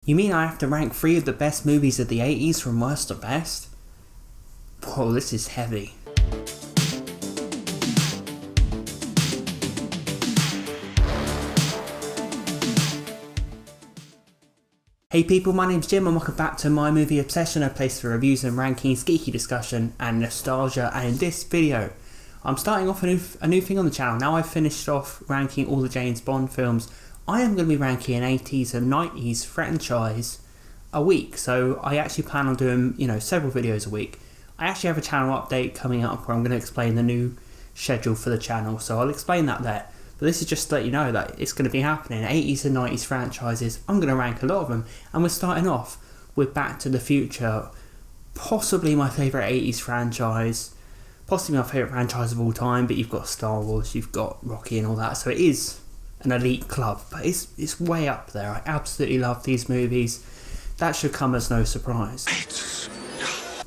You mean I have to rank 3 of the best movies of the 80s from worst to best? Whoa, this is heavy. Hey people, my name's Jim and welcome back to My Movie Obsession, a place for reviews and rankings, geeky discussion and nostalgia. And in this video, I'm starting off a new thing on the channel. Now I've finished off ranking all the James Bond films, I am going to be ranking an 80s and 90s franchise a week. So I actually plan on doing, several videos a week. I actually have a channel update coming up where I'm going to explain the new schedule for the channel, so I'll explain that there. But this is just to let you know that it's going to be happening. 80s and 90s franchises, I'm going to rank a lot of them. And we're starting off with Back to the Future, possibly my favourite 80s franchise, possibly my favourite franchise of all time, but you've got Star Wars, you've got Rocky and all that, so it is an elite club, but it's way up there. I absolutely love these movies. That should come as no surprise.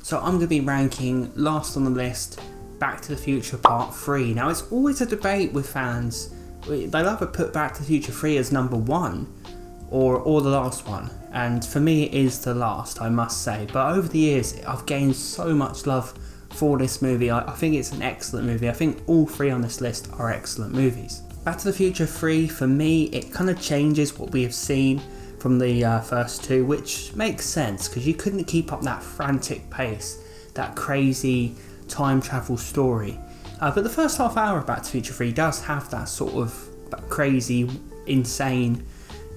So I'm going to be ranking last on the list, Back to the Future Part 3. Now it's always a debate with fans. They love to put Back to the Future 3 as number 1 or the last one, and for me it is the last, I must say. But over the years I've gained so much love for this movie. I think it's an excellent movie. I think all 3 on this list are excellent movies. Back to the Future 3, for me, it kind of changes what we have seen from the first 2, which makes sense because you couldn't keep up that frantic pace, that crazy time travel story. But the first half hour of Back to the Future 3 does have that sort of crazy, insane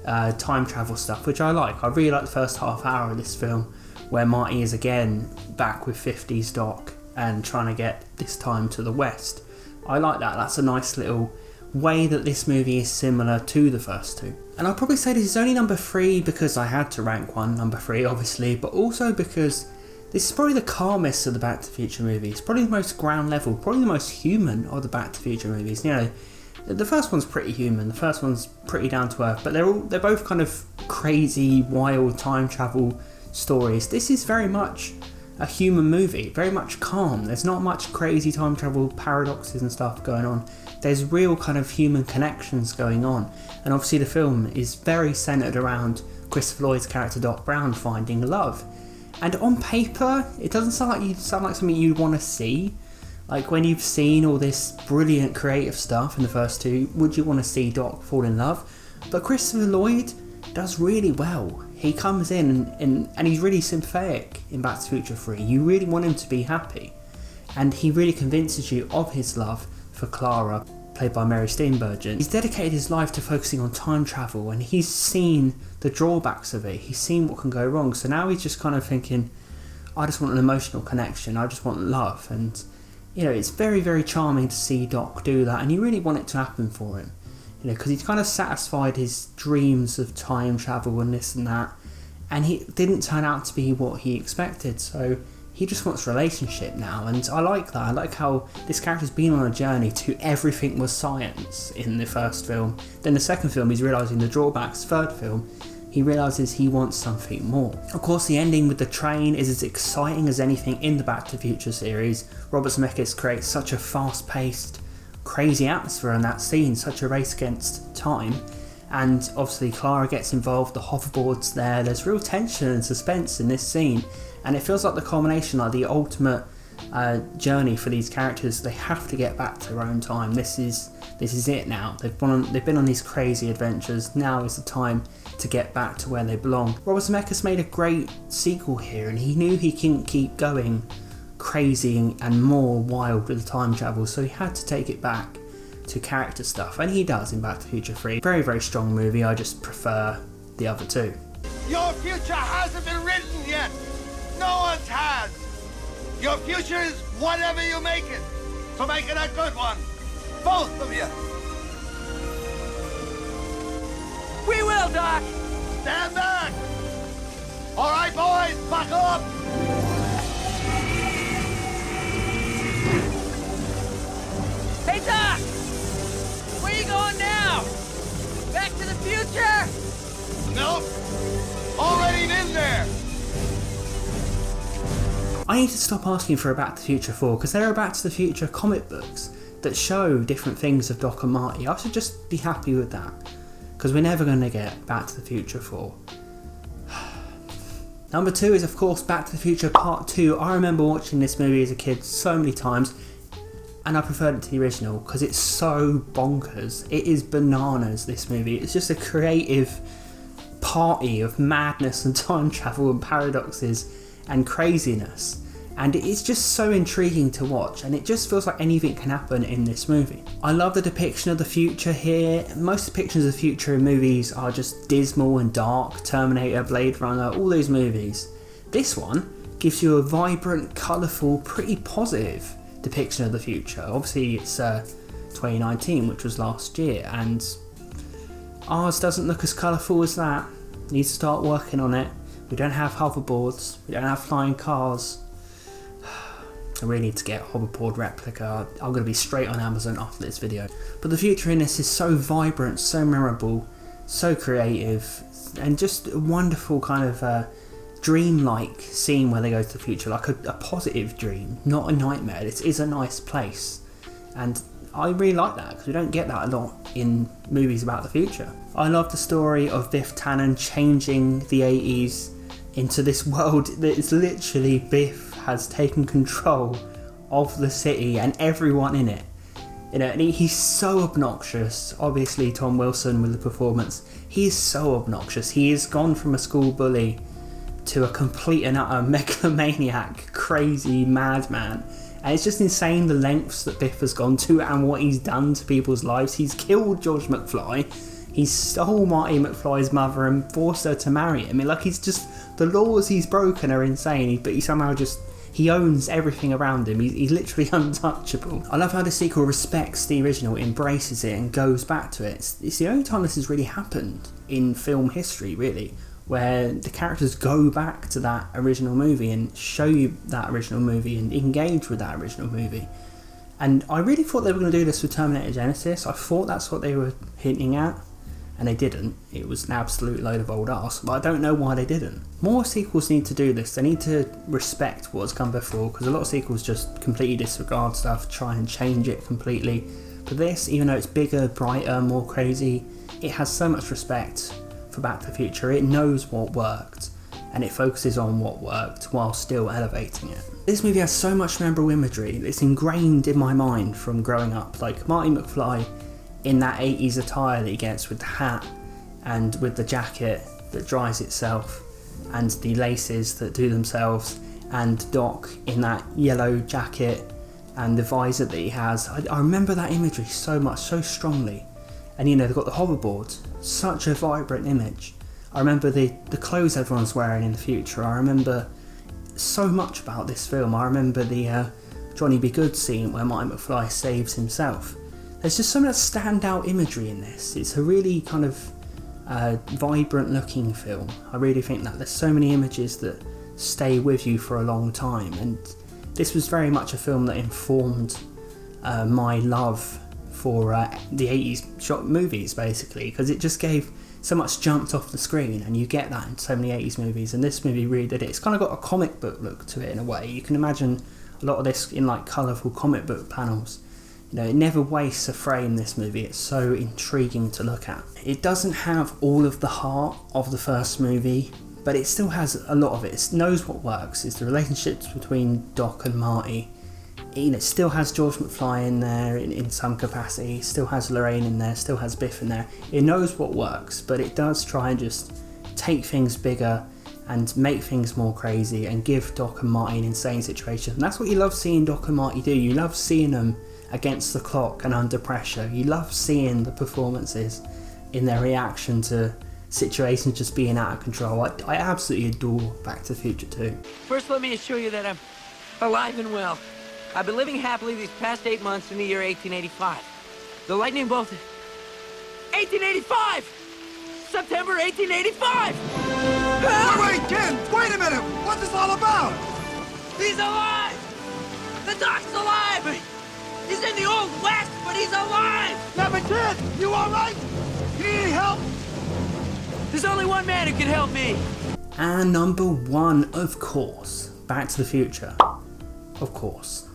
time travel stuff, which I like. I really like the first half hour of this film where Marty is again back with 50s Doc and trying to get this time to the West. I like that. That's a nice little way that this movie is similar to the first 2. And I'll probably say this is only number 3 because I had to rank one number 3 obviously, but also because this is probably the calmest of the Back to the Future movies, probably the most ground level, probably the most human of the Back to the Future movies. The first one's pretty human, the first one's pretty down to earth, but they're both kind of crazy, wild time travel stories. This is very much a human movie, very much calm. There's not much crazy time travel paradoxes and stuff going on. There's real kind of human connections going on, and obviously the film is very centred around Christopher Lloyd's character Doc Brown finding love. And on paper, it doesn't sound like something you'd want to see. Like when you've seen all this brilliant creative stuff in the first 2, would you want to see Doc fall in love? But Christopher Lloyd does really well. He comes in and he's really sympathetic in Back to the Future 3. You really want him to be happy. And he really convinces you of his love for Clara, played by Mary Steenburgen. He's dedicated his life to focusing on time travel, and he's seen the drawbacks of it. He's seen what can go wrong. So now he's just kind of thinking, I just want an emotional connection. I just want love. And, it's very, very charming to see Doc do that. And you really want it to happen for him. Because he's kind of satisfied his dreams of time travel and this and that. And he didn't turn out to be what he expected. So he just wants a relationship now, and I like that. I like how this character's been on a journey to everything was science in the first film. Then the second film, he's realising the drawbacks. Third film, he realises he wants something more. Of course, the ending with the train is as exciting as anything in the Back to the Future series. Robert Zemeckis creates such a fast-paced, crazy atmosphere in that scene, such a race against time. And obviously Clara gets involved, the hoverboard's there, there's real tension and suspense in this scene. And it feels like the culmination, like the ultimate journey for these characters. They have to get back to their own time. This is it now. They've been on these crazy adventures. Now is the time to get back to where they belong. Robert Zemeckis made a great sequel here, and he knew he couldn't keep going crazy and more wild with the time travel, so he had to take it back to character stuff, and he does in Back to the Future 3. Very, very strong movie. I just prefer the other 2. Your future hasn't been written yet. No one's has. Your future is whatever you make it. So make it a good one. Both of you. We will, Doc. Stand back. All right, boys, buckle up. Hey, Doc. Where you going now? Back to the future? Nope. Already been there. I need to stop asking for a Back to the Future 4, because there are Back to the Future comic books that show different things of Doc and Marty. I should just be happy with that, because we're never going to get Back to the Future 4. Number 2 is of course Back to the Future Part 2. I remember watching this movie as a kid so many times, and I preferred it to the original because it's so bonkers. It is bananas, this movie. It's just a creative party of madness and time travel and paradoxes and craziness. And it's just so intriguing to watch, and it just feels like anything can happen in this movie. I love the depiction of the future here. Most depictions of the future in movies are just dismal and dark. Terminator, Blade Runner, all those movies. This one gives you a vibrant, colourful, pretty positive depiction of the future. Obviously it's 2019, which was last year, and ours doesn't look as colourful as that. Need to start working on it. We don't have hoverboards, we don't have flying cars. I really need to get a hoverboard replica. I'm going to be straight on Amazon after this video. But the future in this is so vibrant, so memorable, so creative, and just a wonderful kind of dream-like scene where they go to the future, like a positive dream, not a nightmare. This is a nice place, and I really like that because we don't get that a lot in movies about the future. I love the story of Biff Tannen changing the 80s into this world that is literally Biff has taken control of the city and everyone in it. You know, and he's so obnoxious. Obviously Tom Wilson with the performance, he is so obnoxious. He has gone from a school bully to a complete and utter megalomaniac, crazy madman. And it's just insane the lengths that Biff has gone to and what he's done to people's lives. He's killed George McFly. He stole Marty McFly's mother and forced her to marry him. I mean, like, he's just, the laws he's broken are insane, but he somehow just, he owns everything around him. He's literally untouchable. I love how the sequel respects the original, embraces it, and goes back to it. It's the only time this has really happened in film history, really, where the characters go back to that original movie and show you that original movie and engage with that original movie. And I really thought they were going to do this with Terminator Genesis. I thought that's what they were hinting at, and they didn't. It was an absolute load of old arse, but I don't know why they didn't. More sequels need to do this. They need to respect what's come before, because a lot of sequels just completely disregard stuff, try and change it completely. But this, even though it's bigger, brighter, more crazy, it has so much respect for Back to the Future. It knows what worked, and it focuses on what worked while still elevating it. This movie has so much memorable imagery. It's ingrained in my mind from growing up. Like Marty McFly in that 80s attire that he gets with the hat and with the jacket that dries itself and the laces that do themselves, and Doc in that yellow jacket and the visor that he has. I remember that imagery so much, so strongly. And you know, they've got the hoverboard, such a vibrant image. I remember the clothes everyone's wearing in the future. I remember so much about this film. I remember the Johnny Be Good scene where Marty McFly saves himself. There's just so much standout imagery in this. It's a really kind of vibrant looking film. I really think that there's so many images that stay with you for a long time, and this was very much a film that informed my love for the 80s shot movies, basically, because it just gave so much jumped off the screen, and you get that in so many 80s movies, and this movie really did it. It's kind of got a comic book look to it in a way. You can imagine a lot of this in like colourful comic book panels. You know, it never wastes a frame, this movie. It's so intriguing to look at. It doesn't have all of the heart of the first movie, but it still has a lot of it. It knows what works. It's the relationships between Doc and Marty. It still has George McFly in there in some capacity. It still has Lorraine in there, still has Biff in there. It knows what works, but it does try and just take things bigger and make things more crazy and give Doc and Marty an insane situation. And that's what you love seeing Doc and Marty do. You love seeing them against the clock and under pressure. You love seeing the performances in their reaction to situations just being out of control. I absolutely adore Back to the Future 2. First, let me assure you that I'm alive and well. I've been living happily these past 8 months in the year 1885. The lightning bolt... 1885! September 1885! Wait, Ken! Wait a minute! What's this all about? He's alive! The Doc's alive! He's in the Old West, but he's alive! Yeah, but Ken, you all right? You need any help? There's only one man who can help me. And number 1, of course, Back to the Future. Of course.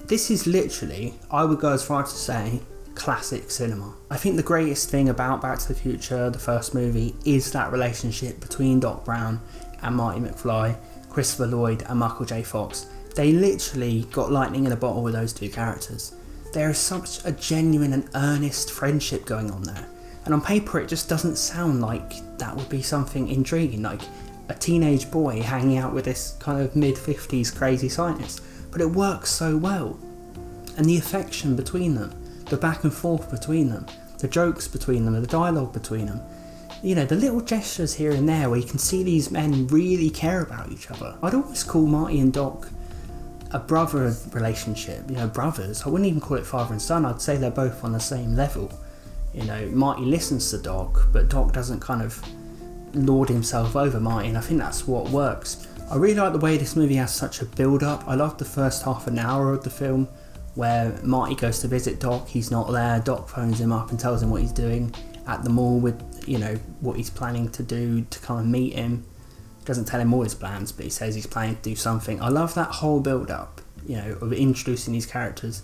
This is literally, I would go as far as to say, classic cinema. I think the greatest thing about Back to the Future, the first movie, is that relationship between Doc Brown and Marty McFly, Christopher Lloyd and Michael J. Fox. They literally got lightning in a bottle with those two characters. There is such a genuine and earnest friendship going on there. And on paper it just doesn't sound like that would be something intriguing, like a teenage boy hanging out with this kind of mid-50s crazy scientist. But it works so well. And the affection between them, the back and forth between them, the jokes between them, the dialogue between them, you know, the little gestures here and there where you can see these men really care about each other. I'd always call Marty and Doc a brother relationship, you know, brothers. I wouldn't even call it father and son, I'd say they're both on the same level. You know, Marty listens to Doc, but Doc doesn't kind of lord himself over Marty, and I think that's what works. I really like the way this movie has such a build-up. I love the first half an hour of the film where Marty goes to visit Doc, he's not there, Doc phones him up and tells him what he's doing at the mall with, you know, what he's planning to do to come and meet him. Doesn't tell him all his plans, but he says he's planning to do something. I love that whole build-up, you know, of introducing these characters.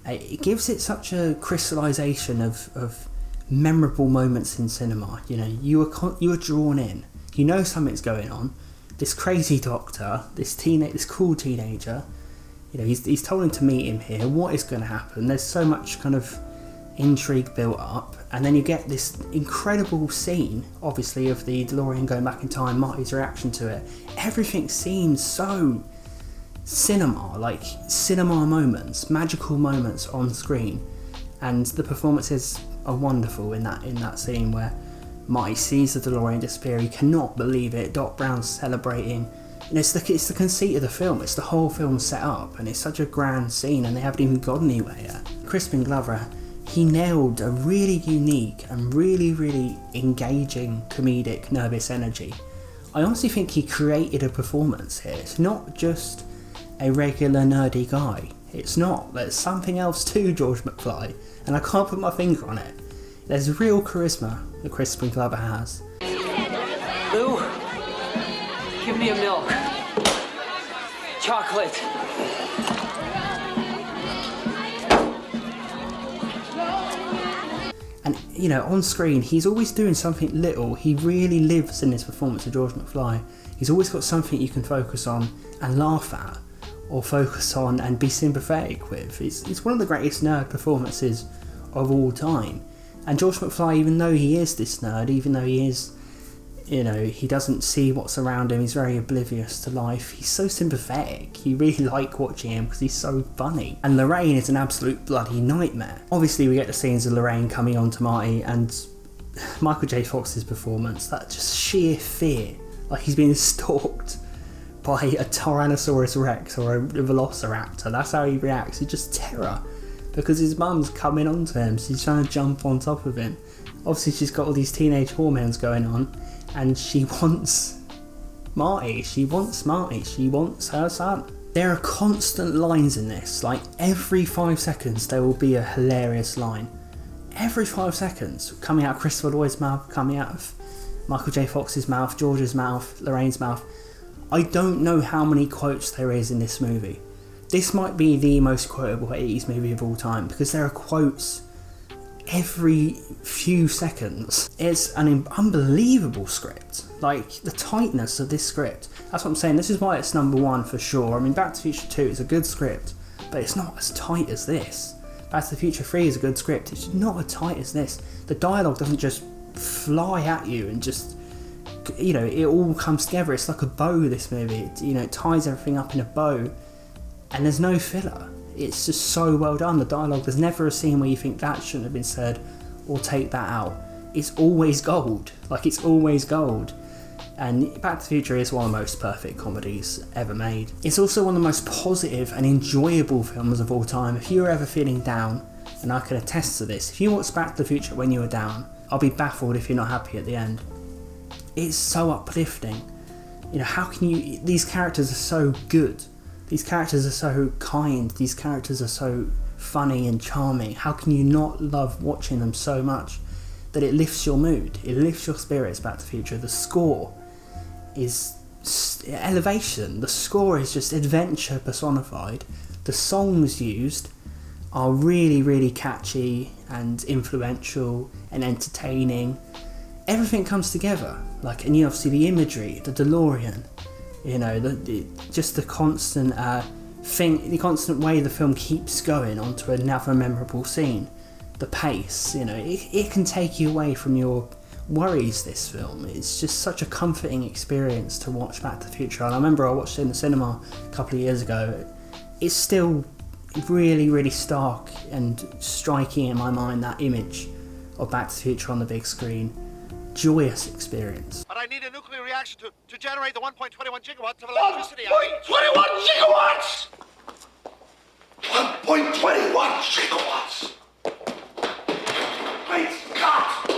It gives it such a crystallisation of memorable moments in cinema. You know, you are drawn in. You know something's going on. This crazy doctor, this cool teenager, you know, he's told him to meet him here. What is going to happen? There's so much kind of intrigue built up, and then you get this incredible scene, obviously, of the DeLorean going back in time, Marty's reaction to it. Everything seems so cinema, like cinema moments, magical moments on screen, and the performances are wonderful in that scene where Marty sees the DeLorean disappear. He cannot believe it. Doc Brown's celebrating. And it's the conceit of the film. It's the whole film set up, and it's such a grand scene, and they haven't even got anywhere yet. Crispin Glover, he nailed a really unique and really, really engaging comedic nervous energy. I honestly think he created a performance here. It's not just a regular nerdy guy. It's not. There's something else to George McFly, and I can't put my finger on it. There's real charisma that Crispin Glover has. Lou, give me a milk. Chocolate. And, you know, on screen, he's always doing something little. He really lives in this performance of George McFly. He's always got something you can focus on and laugh at, or focus on and be sympathetic with. It's one of the greatest nerd performances of all time. And George McFly, even though he is this nerd, even though he is, you know, he doesn't see what's around him, he's very oblivious to life, he's so sympathetic. You really like watching him because he's so funny. And Lorraine is an absolute bloody nightmare. Obviously we get the scenes of Lorraine coming on to Marty, and Michael J. Fox's performance, that just sheer fear, like he's being stalked by a Tyrannosaurus Rex or a Velociraptor. That's how he reacts. It's just terror, because his mum's coming onto him, so she's trying to jump on top of him. Obviously she's got all these teenage hormones going on, and she wants Marty, she wants her son. There are constant lines in this, like every 5 seconds there will be a hilarious line. Every 5 seconds, coming out of Christopher Lloyd's mouth, coming out of Michael J. Fox's mouth, George's mouth, Lorraine's mouth. I don't know how many quotes there is in this movie. This might be the most quotable 80s movie of all time, because there are quotes every few seconds. It's an unbelievable script. Like, the tightness of this script. That's what I'm saying. This is why it's number one for sure. I mean, Back to the Future 2 is a good script, but it's not as tight as this. Back to the Future 3 is a good script. It's not as tight as this. The dialogue doesn't just fly at you and just, you know, it all comes together. It's like a bow, this movie. It ties everything up in a bow, and there's no filler. It's just so well done. The dialogue, there's never a scene where you think that shouldn't have been said, or take that out. It's always gold. Like, it's always gold. And Back to the Future is one of the most perfect comedies ever made. It's also one of the most positive and enjoyable films of all time. If you were ever feeling down, and I can attest to this, if you watched Back to the Future when you were down, I'll be baffled if you're not happy at the end. It's so uplifting. You know, how can you... These characters are so good. These characters are so kind. These characters are so funny and charming. How can you not love watching them so much that it lifts your mood? It lifts your spirits. Back to the Future. The score is elevation. The score is just adventure personified. The songs used are really, really catchy and influential and entertaining. everything comes together. Like, and you obviously the imagery, the DeLorean, you know, just the constant the constant way the film keeps going onto another memorable scene. The pace, you know, it can take you away from your worries, this film. It's just such a comforting experience to watch Back to the Future. And I remember I watched it in the cinema a couple of years ago. It's still really, really stark and striking in my mind, that image of Back to the Future on the big screen. Joyous experience. But I need a nuclear reaction to generate the 1.21 gigawatts of electricity. 1.21 gigawatts! 1.21 gigawatts! Great Scott!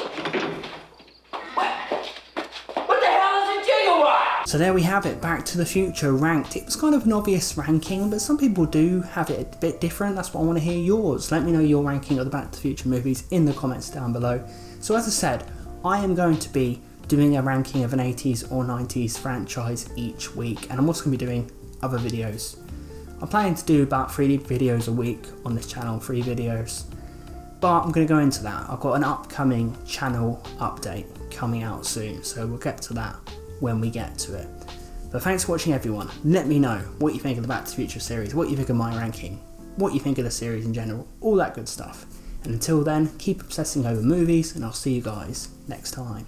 What the hell is a gigawatt? So there we have it, Back to the Future ranked. It was kind of an obvious ranking, but some people do have it a bit different. That's what I want to hear yours. Let me know your ranking of the Back to the Future movies in the comments down below. So as I said, I am going to be doing a ranking of an 80s or 90s franchise each week, and I'm also going to be doing other videos. I'm planning to do about 3 videos a week on this channel, 3 videos, but I'm going to go into that. I've got an upcoming channel update coming out soon, so we'll get to that when we get to it. But thanks for watching, everyone. Let me know what you think of the Back to the Future series, what you think of my ranking, what you think of the series in general, all that good stuff. And until then, keep obsessing over movies, and I'll see you guys next time.